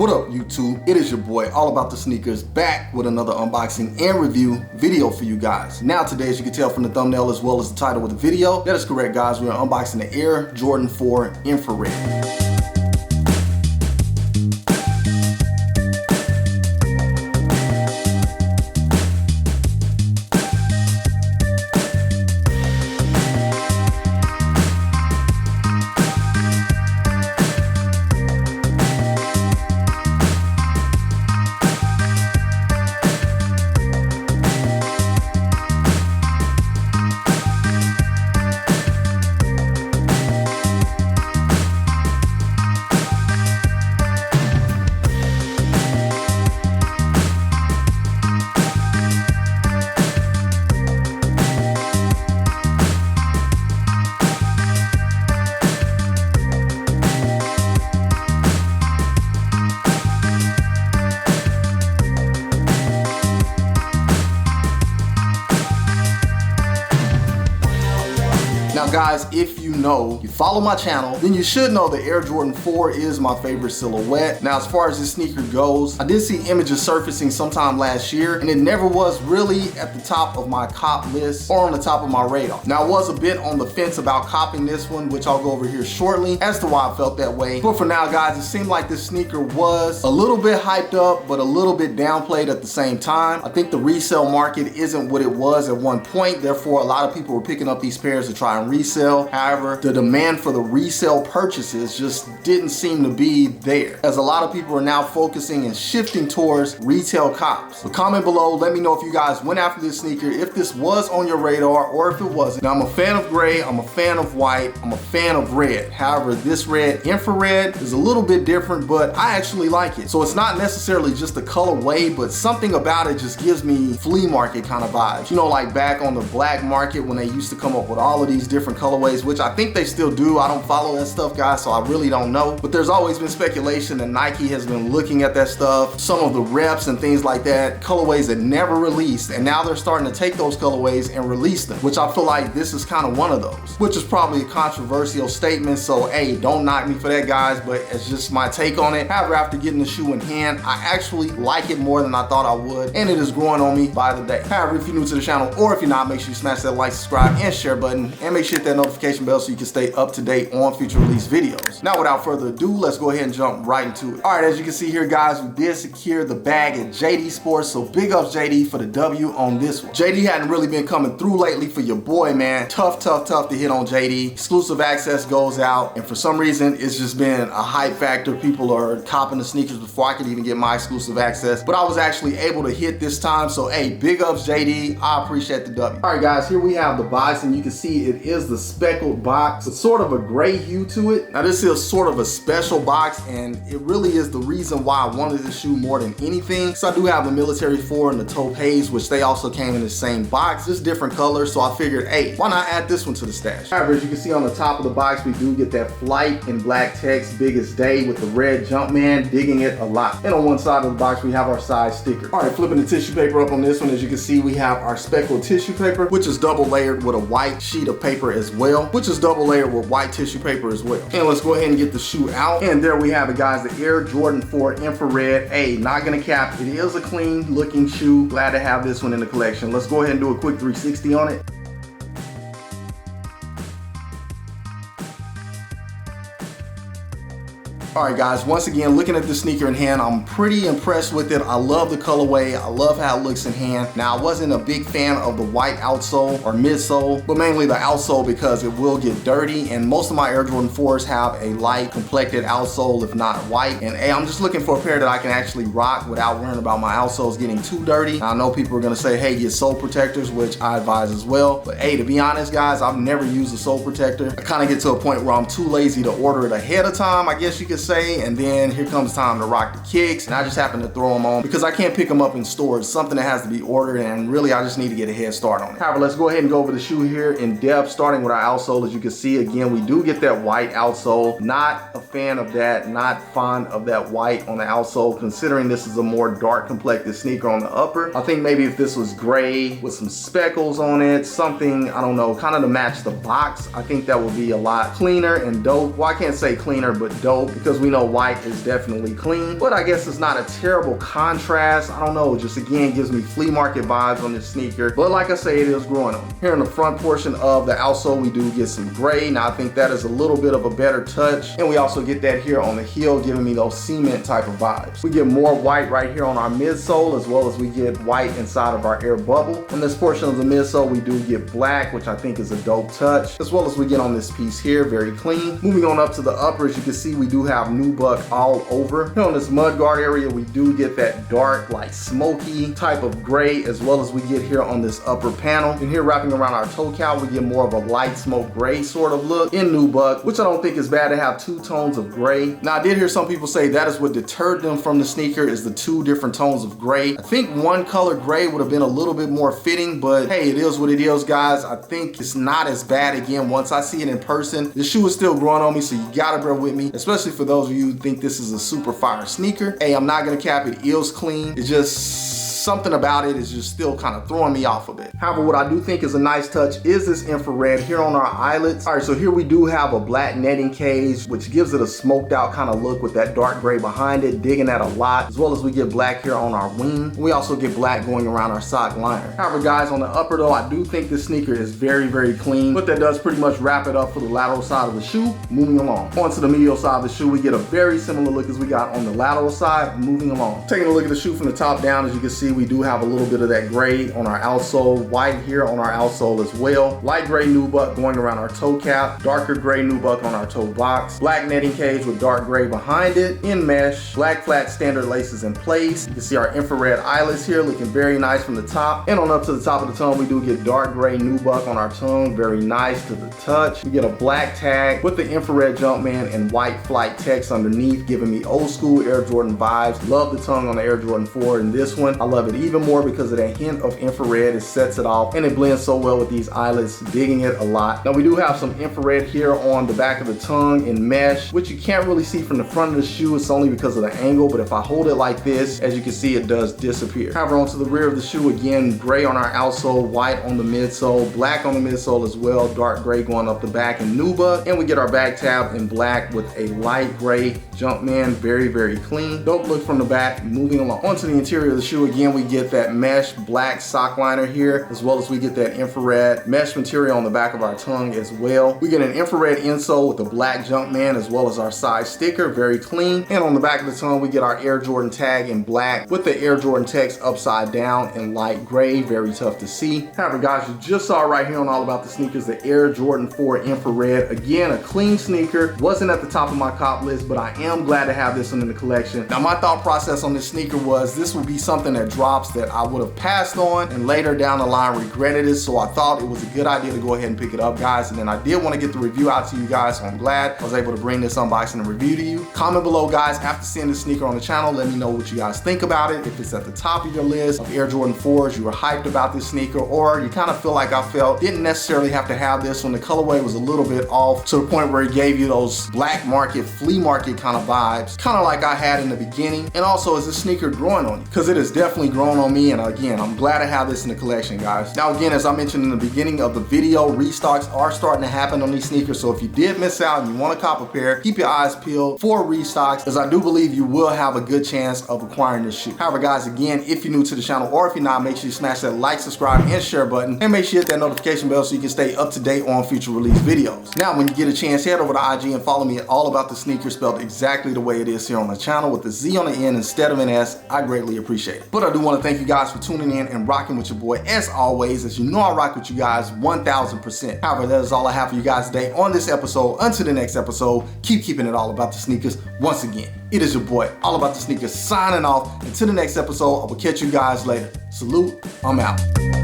What up, YouTube? It is your boy, All About The Sneakerz, back with another unboxing and review video for you guys. Now today, as you can tell from the thumbnail as well as the title of the video, that is correct, guys. We are unboxing the Air Jordan 4 Infrared. Now guys, if you follow my channel, then you should know the Air Jordan 4 is my favorite silhouette. Now as far as this sneaker goes, I did see images surfacing sometime last year and it never was really at the top of my cop list or on the top of my radar. Now I was a bit on the fence about copping this one, which I'll go over here shortly as to why I felt that way. But for now guys, it seemed like this sneaker was a little bit hyped up but a little bit downplayed at the same time. I think the resale market isn't what it was at one point, therefore a lot of people were picking up these pairs to try and resell. However, the demand for the resale purchases just didn't seem to be there, as a lot of people are now focusing and shifting towards retail cops. But comment below, let me know if you guys went after this sneaker, if this was on your radar or if it wasn't. Now I'm a fan of gray, I'm a fan of white, I'm a fan of red. However, this red infrared is a little bit different, but I actually like it. So it's not necessarily just the colorway, but something about it just gives me flea market kind of vibes. You know, like back on the black market when they used to come up with all of these different colorways, which I think they still do. I don't follow that stuff, guys, so I really don't know. But there's always been speculation that Nike has been looking at that stuff, some of the reps and things like that, colorways that never released, and now they're starting to take those colorways and release them, which I feel like this is kind of one of those, which is probably a controversial statement, so hey, don't knock me for that, guys, but it's just my take on it. However, after getting the shoe in hand, I actually like it more than I thought I would, and it is growing on me by the day. However, if you're new to the channel, or if you're not, make sure you smash that like, subscribe, and share button, and make sure you hit that notification bell so you can stay up to date on future release videos. Now without further ado, let's go ahead and jump right into it. All right, as you can see here, guys, we did secure the bag at JD Sports, so big ups JD for the W on this one. JD hadn't really been coming through lately for your boy, man. Tough to hit on JD. Exclusive access goes out, and for some reason it's just been a hype factor. People are copping the sneakers before I could even get my exclusive access, but I was actually able to hit this time, so hey, big ups JD, I appreciate the W. All right guys, here we have the box, and you can see it is the speckled box. It's sort of a gray hue to it. Now this is sort of a special box, and it really is the reason why I wanted this shoe more than anything. So I do have the Military 4 and the Taupe Haze, which they also came in the same box, just different colors. So I figured, hey, why not add this one to the stash? However, as you can see on the top of the box, we do get that Flight in black text, biggest day, with the red Jumpman, digging it a lot. And on one side of the box, we have our size sticker. All right, flipping the tissue paper up on this one, as you can see, we have our speckled tissue paper, which is double layered with a white sheet of paper as well, which is double layered with white tissue paper as well. And let's go ahead and get the shoe out. And there we have it, guys, the Air Jordan 4 Infrared. Hey, not gonna cap, it is a clean looking shoe. Glad to have this one in the collection. Let's go ahead and do a quick 360 on it. All right guys, once again, looking at the sneaker in hand, I'm pretty impressed with it. I love the colorway, I love how it looks in hand. Now I wasn't a big fan of the white outsole or midsole, but mainly the outsole because it will get dirty, and most of my Air Jordan 4s have a light complected outsole, if not white. And hey, I'm just looking for a pair that I can actually rock without worrying about my outsoles getting too dirty. Now, I know people are gonna say, hey, get sole protectors, which I advise as well. But hey, to be honest guys, I've never used a sole protector. I kind of get to a point where I'm too lazy to order it ahead of time, I guess you could say, and then here comes time to rock the kicks, and I just happen to throw them on because I can't pick them up in stores. Something that has to be ordered, and really I just need to get a head start on it. However, let's go ahead and go over the shoe here in depth, starting with our outsole. As you can see, again, we do get that white outsole. Not a fan of that, not fond of that white on the outsole, considering this is a more dark complected sneaker on the upper. I think maybe if this was gray with some speckles on it, something, I don't know, kind of to match the box, I think that would be a lot cleaner and dope. Well, I can't say cleaner, but dope, because because we know white is definitely clean, but I guess it's not a terrible contrast. I don't know, just again gives me flea market vibes on this sneaker, but like I say, it is growing on me. Here in the front portion of the outsole, we do get some gray. Now I think that is a little bit of a better touch, and we also get that here on the heel, giving me those cement type of vibes. We get more white right here on our midsole, as well as we get white inside of our air bubble. On this portion of the midsole, we do get black, which I think is a dope touch, as well as we get on this piece here, very clean. Moving on up to the upper, as you can see, we do have nubuck all over. Here on this mud guard area, we do get that dark, like smoky type of gray, as well as we get here on this upper panel. And here wrapping around our toe cap, we get more of a light smoke gray sort of look in nubuck, which I don't think is bad to have two tones of gray. Now I did hear some people say that is what deterred them from the sneaker, is the two different tones of gray. I think one color gray would have been a little bit more fitting, but hey, it is what it is, guys. I think it's not as bad. Again, once I see it in person, the shoe is still growing on me, so you gotta bear with me, especially for those of you who think this is a super fire sneaker. Hey, I'm not gonna cap it, is clean. It's just something about it is just still kind of throwing me off a bit. However, what I do think is a nice touch is this infrared here on our eyelets. All right, so here we do have a black netting cage, which gives it a smoked out kind of look with that dark gray behind it, digging that a lot, as well as we get black here on our wing. We also get black going around our sock liner. However, guys, on the upper though, I do think this sneaker is very, very clean, but that does pretty much wrap it up for the lateral side of the shoe. Moving along. Onto the medial side of the shoe, we get a very similar look as we got on the lateral side. Moving along. Taking a look at the shoe from the top down, as you can see, we do have a little bit of that gray on our outsole, white here on our outsole as well. Light gray nubuck going around our toe cap, darker gray nubuck on our toe box, black netting cage with dark gray behind it, in mesh, black flat standard laces in place. You can see our infrared eyelets here looking very nice from the top. And on up to the top of the tongue, we do get dark gray nubuck on our tongue, very nice to the touch. We get a black tag with the infrared Jumpman and white flight text underneath, giving me old school Air Jordan vibes. Love the tongue on the Air Jordan 4 in this one. I love it even more because of that hint of infrared. It sets it off and it blends so well with these eyelets, digging it a lot. Now we do have some infrared here on the back of the tongue in mesh, which you can't really see from the front of the shoe. It's only because of the angle, but if I hold it like this, as you can see, it does disappear. However, onto the rear of the shoe, again, gray on our outsole, white on the midsole, black on the midsole as well, dark gray going up the back in nubuck, and we get our back tab in black with a light gray Jumpman, very, very clean. Dope look from the back. Moving along. Onto the interior of the shoe, again, we get that mesh black sock liner here, as well as we get that infrared mesh material on the back of our tongue as well. We get an infrared insole with the black Jumpman as well as our side sticker, very clean. And on the back of the tongue, we get our Air Jordan tag in black with the Air Jordan text upside down in light gray, very tough to see. However, guys, you just saw right here on All About the Sneakers, the Air Jordan 4 infrared. Again, a clean sneaker. Wasn't at the top of my cop list, but I am glad to have this one in the collection. Now, my thought process on this sneaker was this would be something that drops that I would have passed on and later down the line regretted it, so I thought it was a good idea to go ahead and pick it up, guys. And then I did want to get the review out to you guys, so I'm glad I was able to bring this unboxing and review to you. Comment below, guys, after seeing this sneaker on the channel. Let me know what you guys think about it. If it's at the top of your list of Air Jordan 4s, you were hyped about this sneaker, or you kind of feel like I felt didn't necessarily have to have this one. The colorway was a little bit off to the point where it gave you those black market, flea market kind of vibes, kind of like I had in the beginning. And also, is this sneaker growing on you? Because it is definitely growing on me, and again, I'm glad to have this in the collection, guys. Now again, as I mentioned in the beginning of the video, restocks are starting to happen on these sneakers, so if you did miss out and you want to cop a pair, keep your eyes peeled for restocks, as I do believe you will have a good chance of acquiring this shoe. However, guys, again, if you're new to the channel or if you're not, make sure you smash that like, subscribe, and share button, and make sure you hit that notification bell so you can stay up to date on future release videos. Now, when you get a chance, head over to IG and follow me at All About the Sneakers, spelled exactly the way it is here on the channel with the Z on the end instead of an S. I greatly appreciate it. But I do want to thank you guys for tuning in and rocking with your boy as always, as you know I rock with you guys 1000%. However, that is all I have for you guys today on this episode. Until the next episode, keep keeping it all about the sneakers. Once again, it is your boy All About the Sneakers signing off. Until the next episode, I will catch you guys later. Salute, I'm out.